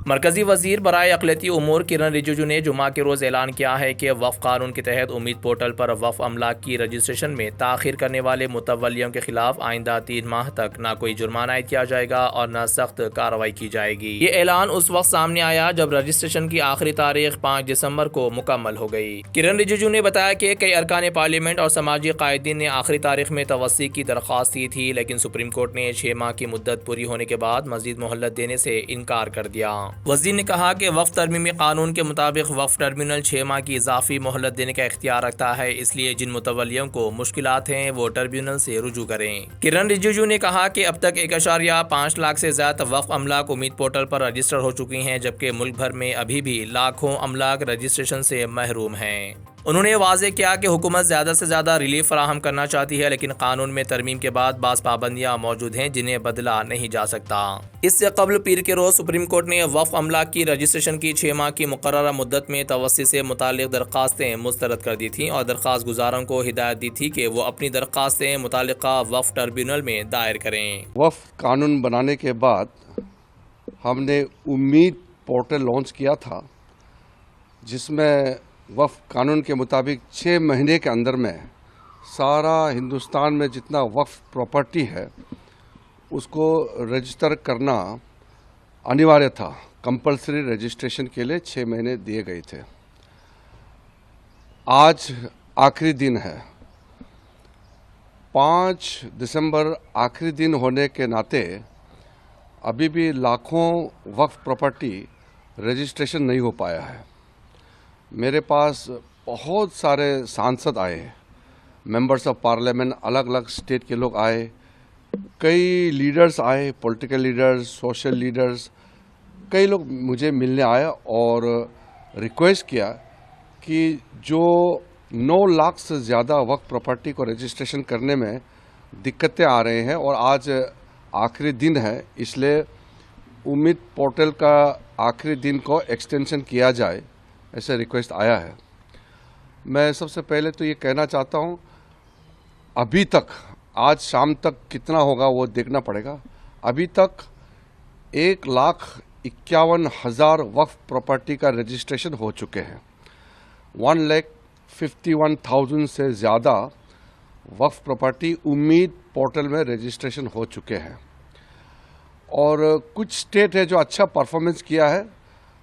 मरकजी वजीर बराए अक़लियती उमूर किरण रिजिजू ने जुमा के रोज़ ऐलान किया है कि वफ़ कानून के तहत उम्मीद पोर्टल पर वफ़ अमलाक की रजिस्ट्रेशन में ताख़ीर करने वाले मुतवल्लियों के खिलाफ आइंदा 3 माह तक न कोई जुर्माना आयद किया जाएगा और न सख्त कार्रवाई की जाएगी। ये ऐलान उस वक्त सामने आया जब रजिस्ट्रेशन की आखिरी तारीख 5 दिसंबर को मुकम्मल हो गई। किरण रिजिजू ने बताया कि कई अरकान पार्लियामेंट और समाजी कायदीन ने आखिरी तारीख में तवस्सी की दरख्वास्त दी थी, लेकिन सुप्रीम कोर्ट ने 6 माह की मुद्दत पूरी होने के बाद मजीद मोहलत देने से इनकार कर दिया। वज़ीर ने कहा कि वक्फ तरमीमी कानून के मुताबिक वक्फ टर्मिनल 6 माह की इजाफी मोहलत देने का इख्तियार रखता है, इसलिए जिन मुतवल्लियों को मुश्किलात हैं वो ट्रिब्यूनल से रुजू करें। किरण रिजिजू ने कहा कि अब तक 1.5 लाख से ज्यादा वक्फ अमलाक उम्मीद पोर्टल पर रजिस्टर हो चुकी हैं, जबकि मुल्क भर में अभी भी लाखों अमलाक रजिस्ट्रेशन से महरूम हैं। उन्होंने वाज़ेह किया कि हुकूमत ज़्यादा से ज़्यादा रिलीफ फराहम करना चाहती है, लेकिन कानून में तरमीम के बाद बाज़ पाबंदियाँ मौजूद हैं जिन्हें बदला नहीं जा सकता। इससे कबल पीर के रोज़ सुप्रीम कोर्ट ने वफ़ अमलाक की रजिस्ट्रेशन की 6 माह की मुकर्ररा मुद्दत में तवस्सी से मुताल्लिक़ दरख्वास्तें मुस्तरद कर दी थीं और दरख्वास्त गुजारों को हिदायत दी थी कि वो अपनी दरख्वास्तें मुताल्लिक़ा वफ़ ट्रिब्यूनल में दायर करें। वफ़ कानून बनाने के बाद हमने उम्मीद पोर्टल लॉन्च किया था, जिसमें वफ़ कानून के मुताबिक 6 महीने के अंदर में सारा हिंदुस्तान में जितना वफ़ प्रॉपर्टी है उसको रजिस्टर करना अनिवार्य था। कंपलसरी रजिस्ट्रेशन के लिए 6 महीने दिए गए थे। आज आखिरी दिन है, 5 दिसंबर आखिरी दिन होने के नाते अभी भी लाखों वफ़ प्रॉपर्टी रजिस्ट्रेशन नहीं हो पाया है। मेरे पास बहुत सारे सांसद आए, मेंबर्स ऑफ पार्लियामेंट, अलग अलग स्टेट के लोग आए, कई लीडर्स आए, पॉलिटिकल लीडर्स, सोशल लीडर्स, कई लोग मुझे मिलने आए और रिक्वेस्ट किया कि जो 9 लाख से ज़्यादा वक्फ प्रॉपर्टी को रजिस्ट्रेशन करने में दिक्कतें आ रहे हैं और आज आखिरी दिन है, इसलिए उम्मीद पोर्टल का आखिरी दिन को एक्सटेंशन किया जाए, ऐसे रिक्वेस्ट आया है। मैं सबसे पहले तो ये कहना चाहता हूँ, अभी तक आज शाम तक कितना होगा वो देखना पड़ेगा। अभी तक 1,51,000 वक्फ प्रॉपर्टी का रजिस्ट्रेशन हो चुके हैं। 1,51,000 से ज़्यादा वक्फ प्रॉपर्टी उम्मीद पोर्टल में रजिस्ट्रेशन हो चुके हैं और कुछ स्टेट है जो अच्छा परफॉर्मेंस किया है,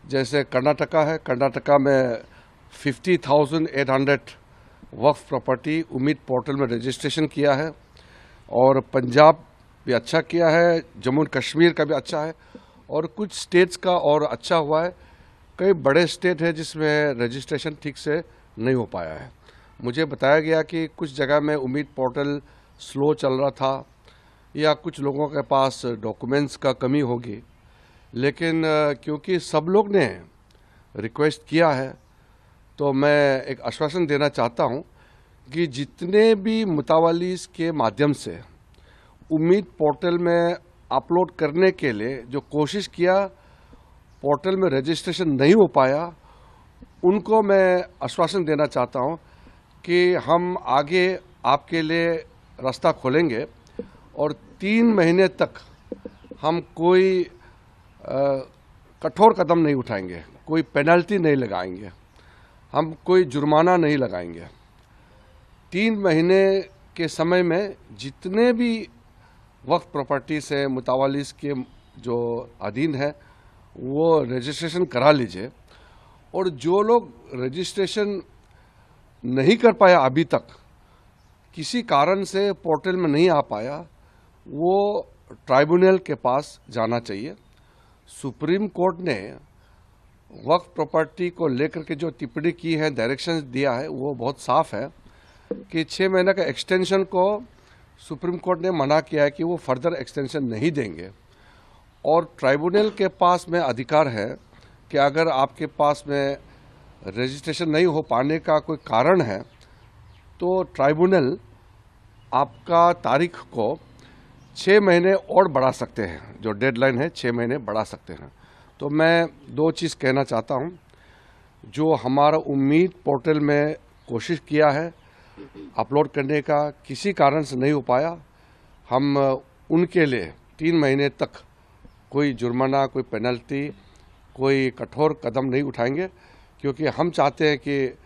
जैसे कर्नाटका है। कर्नाटका में 50,800 वक्फ प्रॉपर्टी उम्मीद पोर्टल में रजिस्ट्रेशन किया है और पंजाब भी अच्छा किया है, जम्मू कश्मीर का भी अच्छा है और कुछ स्टेट्स का और अच्छा हुआ है। कई बड़े स्टेट है जिसमें रजिस्ट्रेशन ठीक से नहीं हो पाया है। मुझे बताया गया कि कुछ जगह में उम्मीद पोर्टल स्लो चल रहा था या कुछ लोगों के पास डॉक्यूमेंट्स का कमी होगी, लेकिन क्योंकि सब लोग ने रिक्वेस्ट किया है तो मैं एक आश्वासन देना चाहता हूं कि जितने भी मुतावलीस के माध्यम से उम्मीद पोर्टल में अपलोड करने के लिए जो कोशिश किया, पोर्टल में रजिस्ट्रेशन नहीं हो पाया, उनको मैं आश्वासन देना चाहता हूं कि हम आगे आपके लिए रास्ता खोलेंगे और 3 महीने तक हम कोई कठोर कदम नहीं उठाएंगे, कोई पेनल्टी नहीं लगाएंगे, हम कोई जुर्माना नहीं लगाएंगे। 3 महीने के समय में जितने भी वक्फ प्रॉपर्टी से मुतावलीस के जो अधीन है वो रजिस्ट्रेशन करा लीजिए और जो लोग रजिस्ट्रेशन नहीं कर पाया, अभी तक किसी कारण से पोर्टल में नहीं आ पाया, वो ट्राइब्यूनल के पास जाना चाहिए। सुप्रीम कोर्ट ने वक्फ प्रॉपर्टी को लेकर के जो टिप्पणी की है, डायरेक्शंस दिया है, वो बहुत साफ है कि 6 महीने का एक्सटेंशन को सुप्रीम कोर्ट ने मना किया है कि वो फर्दर एक्सटेंशन नहीं देंगे और ट्राइब्यूनल के पास में अधिकार है कि अगर आपके पास में रजिस्ट्रेशन नहीं हो पाने का कोई कारण है तो ट्राइब्यूनल आपका तारीख को 6 महीने और बढ़ा सकते हैं, जो डेडलाइन है 6 महीने बढ़ा सकते हैं। तो मैं 2 चीज़ कहना चाहता हूं, जो हमारा उम्मीद पोर्टल में कोशिश किया है अपलोड करने का, किसी कारण से नहीं हो पाया, हम उनके लिए 3 महीने तक कोई जुर्माना, कोई पेनल्टी, कोई कठोर कदम नहीं उठाएंगे, क्योंकि हम चाहते हैं कि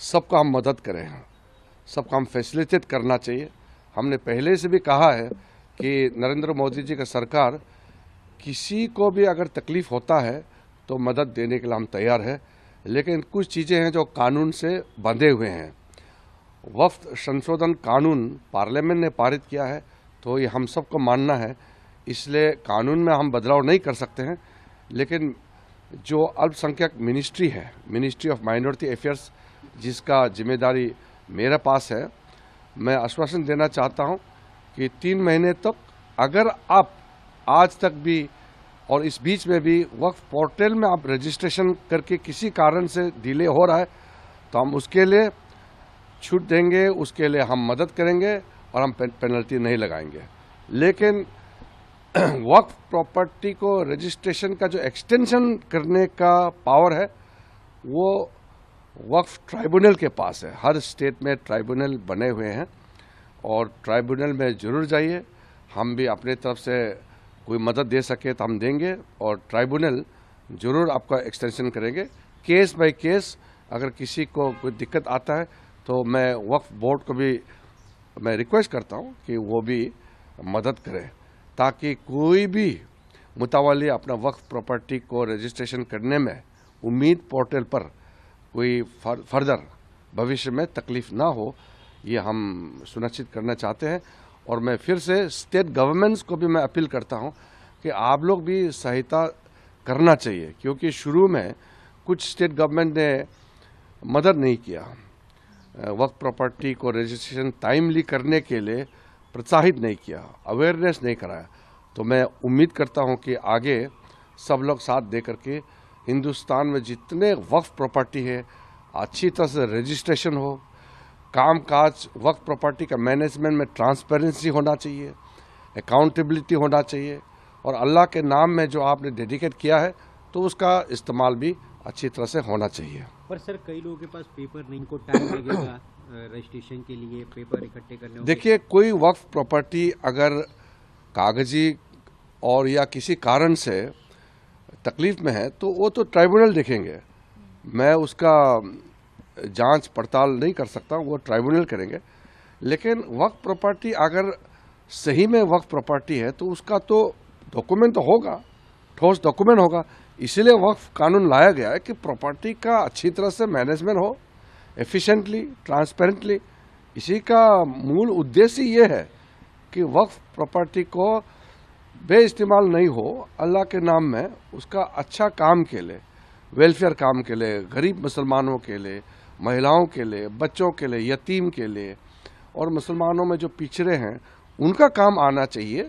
सबका हम मदद करें, सबका हम फैसिलिटेट करना चाहिए। हमने पहले से भी कहा है कि नरेंद्र मोदी जी का सरकार किसी को भी अगर तकलीफ़ होता है तो मदद देने के लिए हम तैयार है, लेकिन कुछ चीज़ें हैं जो कानून से बंधे हुए हैं। वक्फ संशोधन कानून पार्लियामेंट ने पारित किया है, तो ये हम सबको मानना है, इसलिए कानून में हम बदलाव नहीं कर सकते हैं। लेकिन जो अल्पसंख्यक मिनिस्ट्री है, मिनिस्ट्री ऑफ माइनॉरिटी अफेयर्स, जिसका जिम्मेदारी मेरे पास है, मैं आश्वासन देना चाहता हूं कि 3 महीने तक अगर आप आज तक भी और इस बीच में भी वक्फ पोर्टल में आप रजिस्ट्रेशन करके किसी कारण से डिले हो रहा है, तो हम उसके लिए छूट देंगे, उसके लिए हम मदद करेंगे और हम पेनल्टी नहीं लगाएंगे। लेकिन वक्फ प्रॉपर्टी को रजिस्ट्रेशन का जो एक्सटेंशन करने का पावर है वो वक्फ ट्राइब्यूनल के पास है। हर स्टेट में ट्राइब्यूनल बने हुए हैं और ट्राइब्यूनल में ज़रूर जाइए। हम भी अपने तरफ से कोई मदद दे सके तो हम देंगे और ट्राइब्यूनल ज़रूर आपका एक्सटेंशन करेंगे। केस बाय केस अगर किसी को कोई दिक्कत आता है तो मैं वक्फ बोर्ड को भी मैं रिक्वेस्ट करता हूं कि वो भी मदद करे, ताकि कोई भी मुतावली अपना वक्फ प्रॉपर्टी को रजिस्ट्रेशन करने में उम्मीद पोर्टल पर कोई फर्दर भविष्य में तकलीफ ना हो, ये हम सुनिश्चित करना चाहते हैं। और मैं फिर से स्टेट गवर्नमेंट्स को भी मैं अपील करता हूं कि आप लोग भी सहायता करना चाहिए, क्योंकि शुरू में कुछ स्टेट गवर्नमेंट ने मदद नहीं किया, वक्फ प्रॉपर्टी को रजिस्ट्रेशन टाइमली करने के लिए प्रोत्साहित नहीं किया, अवेयरनेस नहीं कराया। तो मैं उम्मीद करता हूं कि आगे सब लोग साथ दे करके हिंदुस्तान में जितने वक्फ प्रॉपर्टी है अच्छी तरह से रजिस्ट्रेशन हो, कामकाज वक्फ प्रॉपर्टी का मैनेजमेंट में ट्रांसपेरेंसी होना चाहिए, अकाउंटेबिलिटी होना चाहिए, और अल्लाह के नाम में जो आपने डेडिकेट किया है तो उसका इस्तेमाल भी अच्छी तरह से होना चाहिए। पर सर कई लोगों के पास पेपर नहीं, इनको टाइम लगेगा रजिस्ट्रेशन के लिए, पेपर इकट्ठे करने। देखिए, कोई वक्फ प्रॉपर्टी अगर कागजी और या किसी कारण से तकलीफ में है तो वो तो ट्राइब्यूनल देखेंगे, मैं उसका जांच पड़ताल नहीं कर सकता, वो ट्राइब्यूनल करेंगे। लेकिन वक्फ प्रॉपर्टी अगर सही में वक्फ प्रॉपर्टी है तो उसका तो डॉक्यूमेंट तो होगा, ठोस डॉक्यूमेंट होगा। इसीलिए वक्फ कानून लाया गया है कि प्रॉपर्टी का अच्छी तरह से मैनेजमेंट हो, एफिशिएंटली, ट्रांसपेरेंटली। इसी का मूल उद्देश्य ये है कि वक्फ प्रॉपर्टी को बेइस्तेमाल नहीं हो, अल्लाह के नाम में उसका अच्छा काम के लिए, वेलफेयर काम के लिए, गरीब मुसलमानों के लिए, महिलाओं के लिए, बच्चों के लिए, यतीम के लिए और मुसलमानों में जो पिछड़े हैं उनका काम आना चाहिए।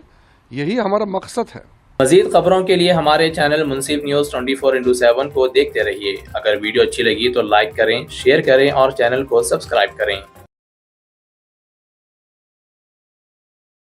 यही हमारा मकसद है। मज़ीद खबरों के लिए हमारे चैनल मुंसिफ न्यूज़ 24/7 को देखते रहिए। अगर वीडियो अच्छी लगी तो लाइक करें, शेयर करें और चैनल को सब्सक्राइब करें।